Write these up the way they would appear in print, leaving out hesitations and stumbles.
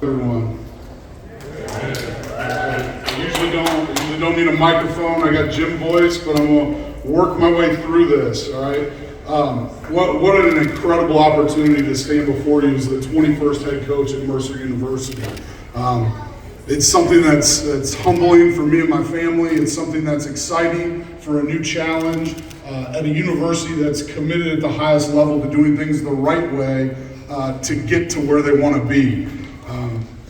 Everyone. I usually don't need a microphone. I got gym voice, but I'm gonna work my way through this. All right. What an incredible opportunity to stand before you as the 21st head coach at Mercer University. It's something that's humbling for me and my family. It's something that's exciting for a new challenge at a university that's committed at the highest level to doing things the right way to get to where they want to be.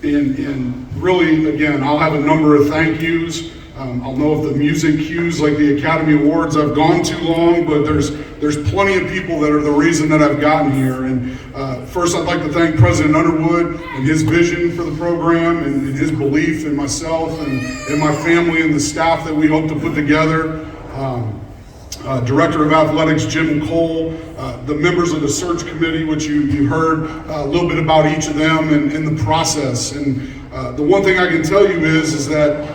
And really, again, I'll have a number of thank yous. I'll know if the music cues like the Academy Awards, I've gone too long, but there's plenty of people that are the reason that I've gotten here. And first, I'd like to thank President Underwood and his vision for the program and his belief in myself and my family and the staff that we hope to put together. Director of Athletics, Jim Cole, the members of the search committee, which you heard a little bit about each of them and the process. And the one thing I can tell you is that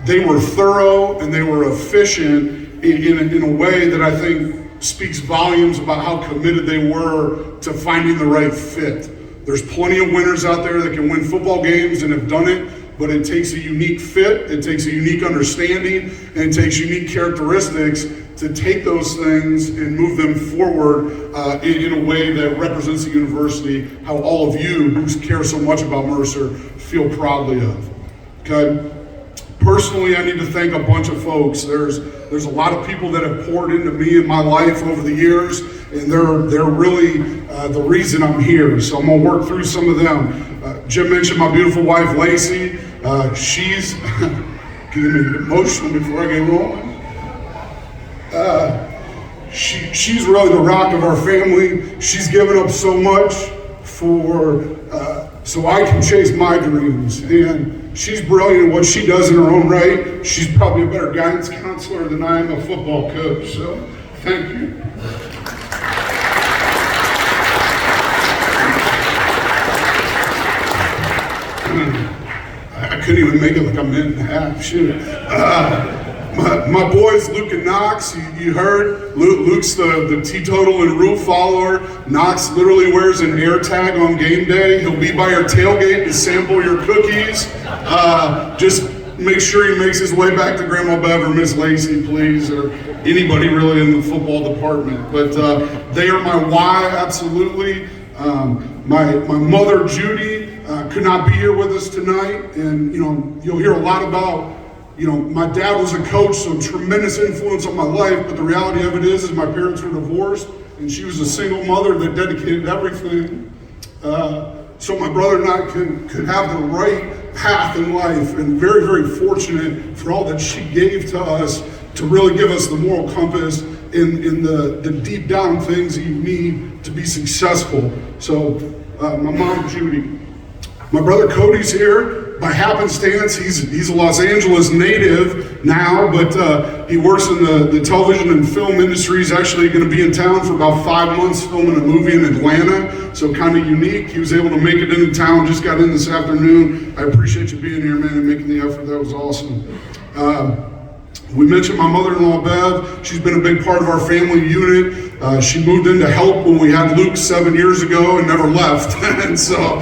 they were thorough and they were efficient in a way that I think speaks volumes about how committed they were to finding the right fit. There's plenty of winners out there that can win football games and have done it, but it takes a unique fit, it takes a unique understanding, and it takes unique characteristics to take those things and move them forward in a way that represents the university, how all of you who care so much about Mercer feel proudly of. Okay? Personally, I need to thank a bunch of folks. There's a lot of people that have poured into me in my life over the years, and they're really the reason I'm here. So I'm gonna work through some of them. Jim mentioned my beautiful wife, Lacey. She's getting me emotional before I get rolling. She's really the rock of our family. She's given up so much so I can chase my dreams. And she's brilliant at what she does in her own right. She's probably a better guidance counselor than I am a football coach. So thank you. I couldn't even make it like a minute and a half. Shoot. My boys, Luke and Knox, you heard. Luke's the teetotal and rule follower. Knox literally wears an air tag on game day. He'll be by your tailgate to sample your cookies. Just make sure he makes his way back to Grandma Bev or Miss Lacey, please, or anybody really in the football department. But they are my why, absolutely. My mother, Judy, could not be here with us tonight. And, you'll hear a lot about, my dad was a coach, so tremendous influence on my life, but the reality of it is my parents were divorced, and she was a single mother that dedicated everything. So my brother and I could have the right path in life, and very, very fortunate for all that she gave to us to really give us the moral compass in the deep down things that you need to be successful. So my mom, Judy. My brother Cody's here. By happenstance, he's a Los Angeles native now, but he works in the television and film industry. He's actually going to be in town for about 5 months filming a movie in Atlanta, so kind of unique. He was able to make it into town, just got in this afternoon. I appreciate you being here, man, and making the effort. That was awesome. We mentioned my mother-in-law, Bev. She's been a big part of our family unit. She moved in to help when we had Luke 7 years ago and never left. And so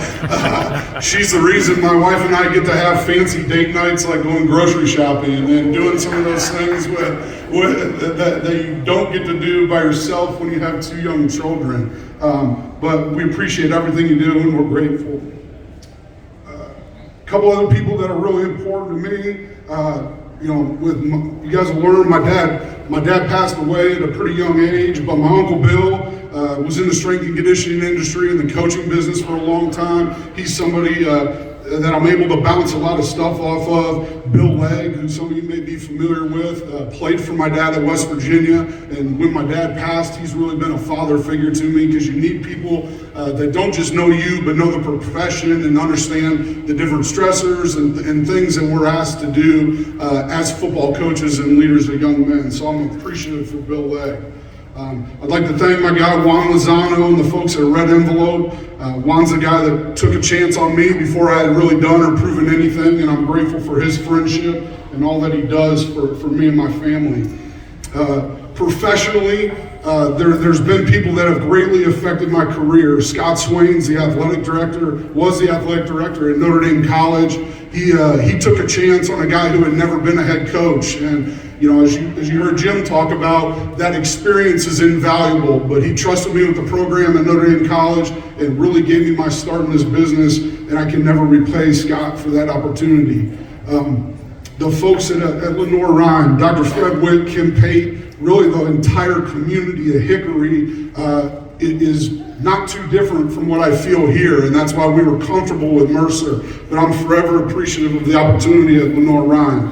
she's the reason my wife and I get to have fancy date nights like going grocery shopping and doing some of those things that you don't get to do by yourself when you have 2 young children. But we appreciate everything you do and we're grateful. A couple other people that are really important to me. You guys will learn, my dad passed away at a pretty young age, but my Uncle Bill was in the strength and conditioning industry and the coaching business for a long time. He's somebody that I'm able to bounce a lot of stuff off of. Bill Legg, who some of you may be familiar with, played for my dad at West Virginia, and when my dad passed, he's really been a father figure to me, because you need people that don't just know you, but know the profession and understand the different stressors and things that we're asked to do as football coaches and leaders of young men. So I'm appreciative for Bill Legg. I'd like to thank my guy Juan Lozano and the folks at Red Envelope. Juan's the guy that took a chance on me before I had really done or proven anything, and I'm grateful for his friendship and all that he does for me and my family. Professionally, there's been people that have greatly affected my career. Scott Swain's was the athletic director at Notre Dame College. He took a chance on a guy who had never been a head coach. And as you heard Jim talk about, that experience is invaluable, but he trusted me with the program at Notre Dame College and really gave me my start in this business, and I can never repay Scott for that opportunity. The folks at Lough, Dr. Fred Witt, Kim Pate, really the entire community of Hickory, it is not too different from what I feel here, and that's why we were comfortable with Mercer, but I'm forever appreciative of the opportunity at Lough.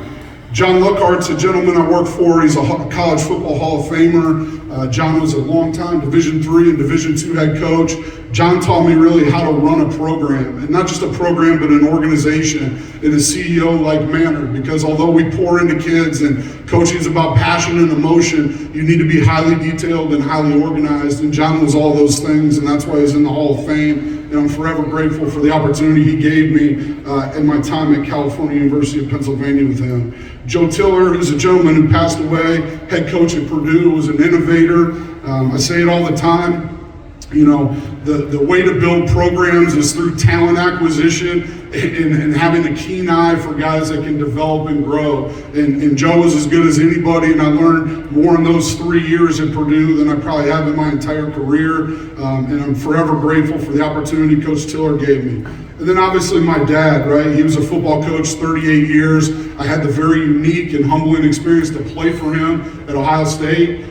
John Luckhart's a gentleman I work for. He's a college football Hall of Famer. John was a longtime Division III and Division II head coach. John taught me really how to run a program, and not just a program, but an organization in a CEO-like manner, because although we pour into kids and coaching is about passion and emotion, you need to be highly detailed and highly organized, and John was all those things, and that's why he's in the Hall of Fame. And I'm forever grateful for the opportunity he gave me in my time at California University of Pennsylvania with him. Joe Tiller, who's a gentleman who passed away, head coach at Purdue, was an innovator. I say it all the time. The way to build programs is through talent acquisition and having a keen eye for guys that can develop and grow. And Joe was as good as anybody, and I learned more in those 3 years at Purdue than I probably have in my entire career. And I'm forever grateful for the opportunity Coach Tiller gave me. And then obviously my dad, right? He was a football coach 38 years. I had the very unique and humbling experience to play for him at Ohio State.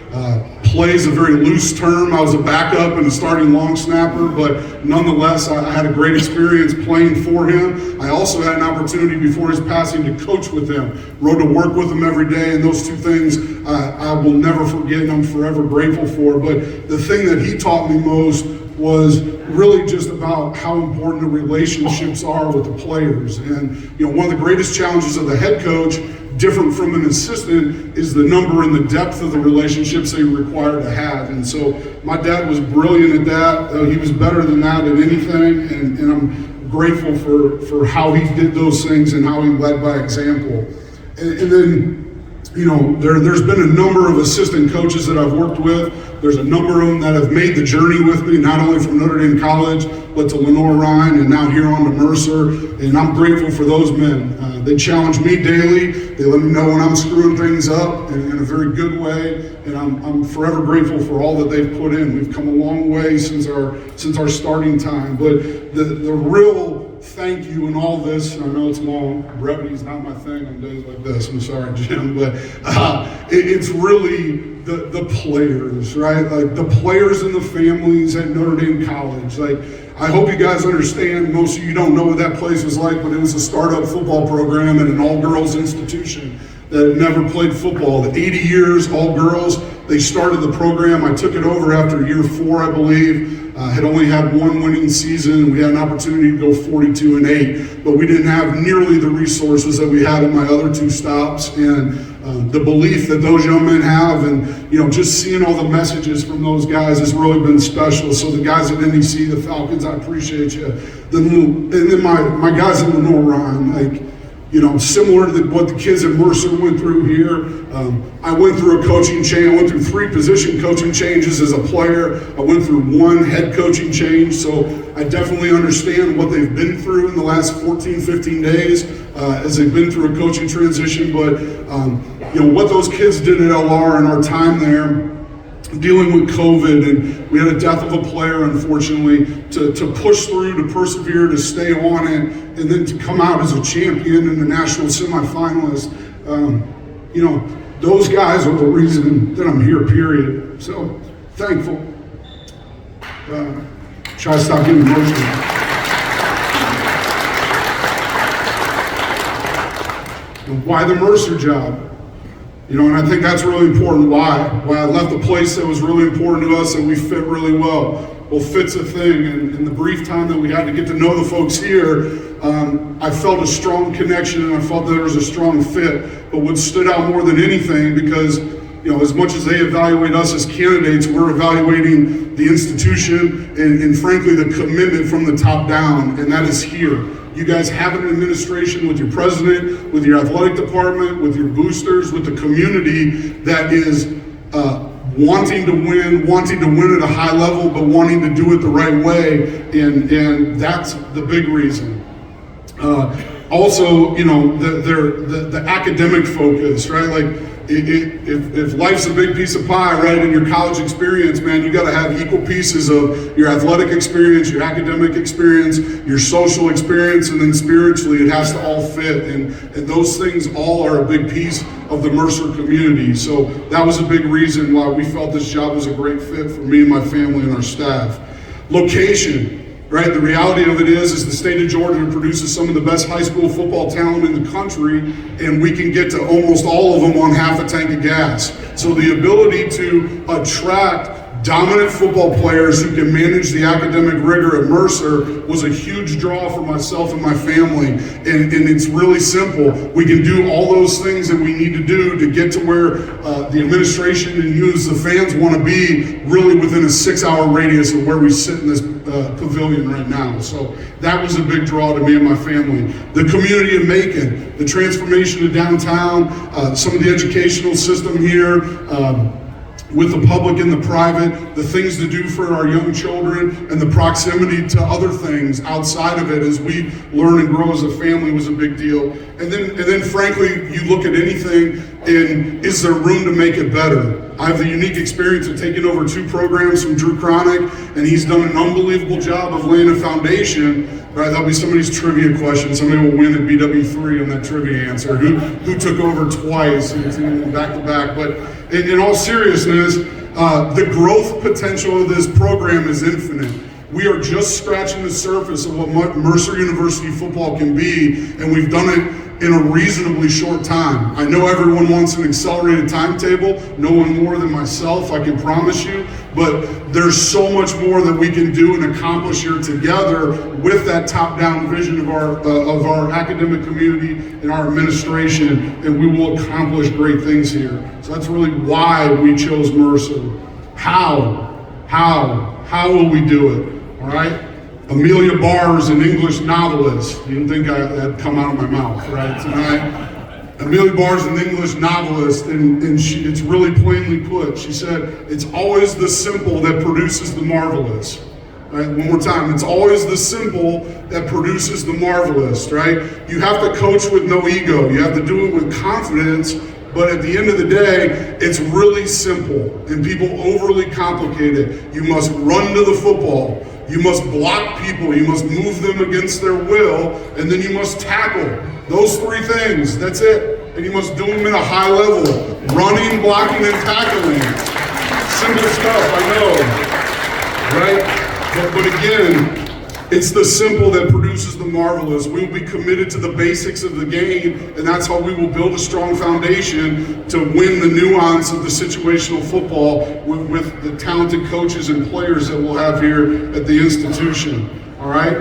Play is a very loose term. I was a backup and a starting long snapper, but nonetheless, I had a great experience playing for him. I also had an opportunity before his passing to coach with him, rode to work with him every day, and those two things I will never forget and I'm forever grateful for. But the thing that he taught me most was really just about how important the relationships are with the players. And one of the greatest challenges of the head coach, different from an assistant, is the number and the depth of the relationships they require to have. And so my dad was brilliant at that. He was better than that at anything, and I'm grateful for how he did those things and how he led by example. And then there's been a number of assistant coaches that I've worked with. There's a number of them that have made the journey with me, not only from Notre Dame College, but to Lough and now here on to Mercer. And I'm grateful for those men. They challenge me daily. They let me know when I'm screwing things up in a very good way. And I'm forever grateful for all that they've put in. We've come a long way since our starting time. But the real thank you in all this, and I know it's long, brevity is not my thing on days like this, I'm sorry, Jim, but it's really the players, right? Like the players and the families at Notre Dame College. Like, I hope you guys understand, most of you don't know what that place was like, but it was a startup football program at an all-girls institution that had never played football. 80 years, all girls. They started the program. I took it over after year 4, I believe. Had only had one winning season. We had an opportunity to go 42-8, but we didn't have nearly the resources that we had at my other 2 stops. And the belief that those young men have, and just seeing all the messages from those guys has really been special. So the guys at NEC, the Falcons, I appreciate you. And then my guys at Lough, similar to what the kids at Mercer went through here. I went through a coaching change. I went through 3 position coaching changes as a player. I went through 1 head coaching change. So I definitely understand what they've been through in the last 14, 15 days as they've been through a coaching transition. But, what those kids did at LR in our time there, dealing with COVID, and we had a death of a player, unfortunately, to push through, to persevere, to stay on it, and then to come out as a champion and a national semifinalist. Those guys are the reason that I'm here, period. So, thankful. Try to stop getting emotional. Why the Mercer job? And I think that's really important. Why I left a place that was really important to us, that we fit really well. Well, fit's a thing, and in the brief time that we had to get to know the folks here, I felt a strong connection and I felt that there was a strong fit. But what stood out more than anything, because as much as they evaluate us as candidates, we're evaluating the institution and frankly the commitment from the top down, and that is here. You guys have an administration with your president, with your athletic department, with your boosters, with the community that is wanting to win at a high level, but wanting to do it the right way, and that's the big reason. Also, the academic focus, right? Like, if life's a big piece of pie, right, in your college experience, man, you got to have equal pieces of your athletic experience, your academic experience, your social experience, and then spiritually, it has to all fit. And those things all are a big piece of the Mercer community. So that was a big reason why we felt this job was a great fit for me and my family and our staff. Location. Right, the reality of it is the state of Georgia produces some of the best high school football talent in the country, and we can get to almost all of them on half a tank of gas. So the ability to attract dominant football players who can manage the academic rigor at Mercer was a huge draw for myself and my family. And it's really simple. We can do all those things that we need to do to get to where the administration and you as the fans want to be, really within a 6-hour radius of where we sit in this pavilion right now. So that was a big draw to me and my family. The community of Macon, the transformation of downtown, some of the educational system here, with the public and the private, the things to do for our young children, and the proximity to other things outside of it as we learn and grow as a family was a big deal. And then frankly, you look at anything and is there room to make it better? I have the unique experience of taking over 2 programs from Drew Cronick, and he's done an unbelievable job of laying a foundation. Right, that'll be somebody's trivia question. Somebody will win at BW3 on that trivia answer. Who took over twice and back to back? But in all seriousness, the growth potential of this program is infinite. We are just scratching the surface of what Mercer University football can be, and we've done it in a reasonably short time. I know everyone wants an accelerated timetable, no one more than myself, I can promise you, but there's so much more that we can do and accomplish here together with that top-down vision of our academic community and our administration, and we will accomplish great things here. So that's really why we chose Mercer. How will we do it, all right? Amelia Barr is an English novelist. You didn't think that'd come out of my mouth, right, tonight? Amelia Barr is an English novelist, and it's really plainly put. She said, it's always the simple that produces the marvelous. Right? One more time, it's always the simple that produces the marvelous, right? You have to coach with no ego. You have to do it with confidence, but at the end of the day, it's really simple, and people overly complicate it. You must run to the football. You must block people, you must move them against their will, and then you must tackle. Those 3 things, that's it. And you must do them at a high level. Running, blocking, and tackling. Simple stuff, I know, right? But again, it's the simple that produces the marvelous. We will be committed to the basics of the game, and that's how we will build a strong foundation to win the nuance of the situational football with the talented coaches and players that we'll have here at the institution, all right?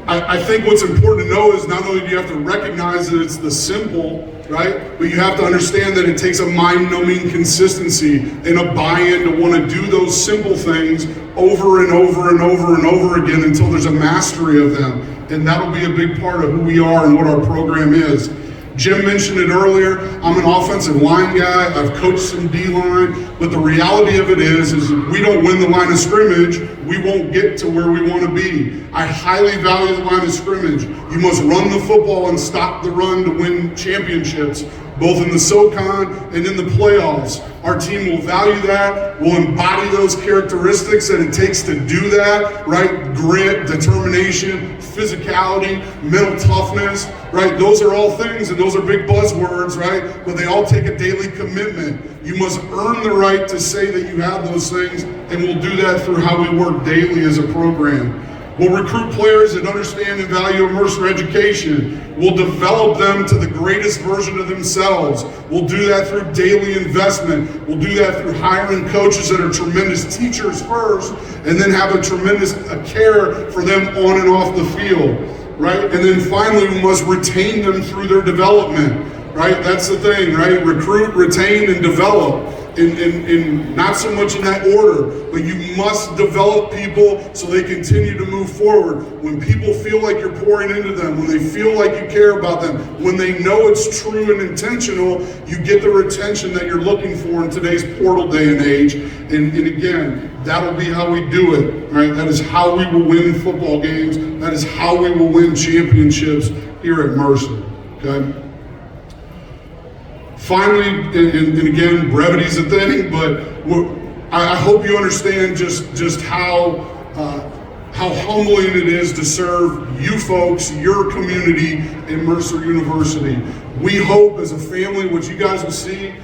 I think what's important to know is not only do you have to recognize that it's the simple, right? But you have to understand that it takes a mind-numbing consistency and a buy-in to want to do those simple things over and over and over and over again until there's a mastery of them. And that'll be a big part of who we are and what our program is. Jim mentioned it earlier, I'm an offensive line guy, I've coached some D-line, but the reality of it is if we don't win the line of scrimmage, we won't get to where we want to be. I highly value the line of scrimmage. You must run the football and stop the run to win championships, both in the SoCon and in the playoffs. Our team will value that, will embody those characteristics that it takes to do that, right? Grit, determination, physicality, mental toughness, right? Those are all things, and those are big buzzwords, right? But they all take a daily commitment. You must earn the right to say that you have those things, and we'll do that through how we work daily as a program. We'll recruit players that understand and value a Mercer education. We'll develop them to the greatest version of themselves. We'll do that through daily investment. We'll do that through hiring coaches that are tremendous teachers first, and then have a tremendous care for them on and off the field, right? And then finally, we must retain them through their development, right? That's the thing, right? Recruit, retain, and develop. in not so much in that order, but you must develop people so they continue to move forward. When people feel like you're pouring into them, when they feel like you care about them, when they know it's true and intentional, you get the retention that you're looking for in today's portal day and age. And again, that'll be how we do it, right? That is how we will win football games. That is how we will win championships here at Mercer, okay? Finally, and again, brevity's a thing, but I hope you understand just how humbling it is to serve you folks, your community in Mercer University. We hope as a family, which you guys will see,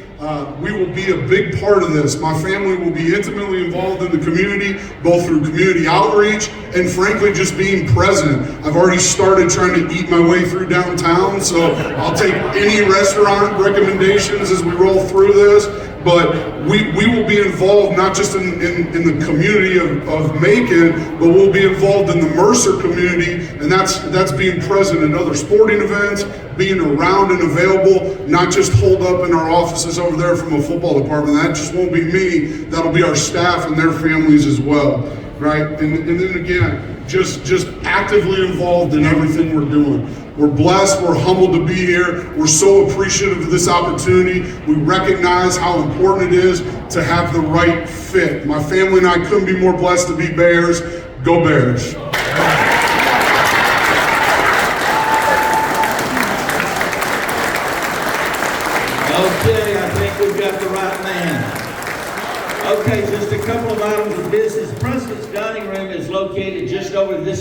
we will be a big part of this. My family will be intimately involved in the community, both through community outreach and frankly just being present. I've already started trying to eat my way through downtown, so I'll take any restaurant recommendations as we roll through this. But we will be involved not just in the community of Macon, but we'll be involved in the Mercer community, and that's being present at other sporting events, being around and available, not just holed up in our offices over there from a football department. That just won't be me, that'll be our staff and their families as well, right? And then again, just actively involved in everything we're doing. We're blessed, we're humbled to be here. We're so appreciative of this opportunity. We recognize how important it is to have the right fit. My family and I couldn't be more blessed to be Bears. Go Bears. Okay, I think we've got the right man. Okay, just a couple of items of business. President's dining room is located just over this